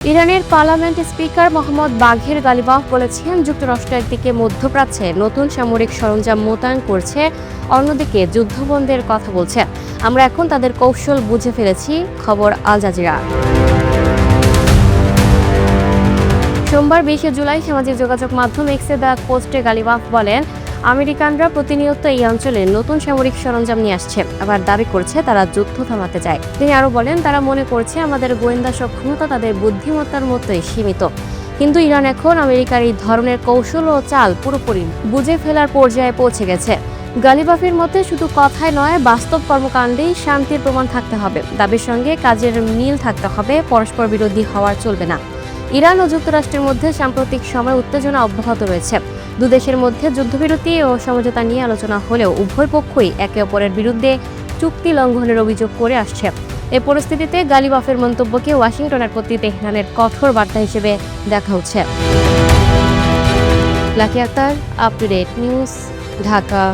ইরানের parliament speaker Mohammad বাঘের Ghalibaf বলেছেন, যুক্তরাষ্ট্র একদিকে মধ্যপ্রাচ্যে নতুন সামরিক সরঞ্জাম মোতায়েন করছে, অন্যদিকে যুদ্ধবন্ধের কথা বলছে। আমরা এখন তাদের কৌশল বুঝে ফেলেছি। খবর আল জাজিরা। সোমবার 20 জুলাই সামাজিক যোগাযোগ মাধ্যম এক্সে দেওয়া পোস্টে গালিবাফ বলেন, আমেরিকানরা প্রতিনিয়ত এই অঞ্চলে নতুন সামরিক সরঞ্জাম নিয়ে আসছে, আবার দাবি করছে তারা যুদ্ধ থামাতে চায়। তিনি আরও বলেন, তারা মনে করছে আমাদের গোয়েন্দা সক্ষমতা তাদের বুদ্ধিমত্তার মতোই সীমিত। কিন্তু ইরান এখন আমেরিকার এই ধরনের কৌশল ও চাল পুরোপুরি বুঝে ফেলার পর্যায়ে পৌঁছে গেছে। গালিবাফের মতে শুধু কথায় নয়, বাস্তব কর্মকাণ্ডেই শান্তির প্রমাণ থাকতে হবে। দাবির সঙ্গে কাজের মিল থাকতে হবে, পরস্পর বিরোধী হওয়ার চলবে না। ইরান ও যুক্তরাষ্ট্রের মধ্যে সাম্প্রতিক সময়ে উত্তেজনা অব্যাহত রয়েছে। দুদেশের মধ্যে যুদ্ধবিরতি ও সমঝোতা নিয়ে আলোচনা হলেও উভয় পক্ষই একে অপরের বিরুদ্ধে চুক্তি লঙ্ঘনের অভিযোগ করে আসছে। এ পরিস্থিতিতে গালিবাফের মন্তব্যকে ওয়াশিংটনের প্রতি তেহরানের কঠোর বার্তা হিসেবে দেখা হচ্ছে। Lucky Akter, up to date news, Dhaka.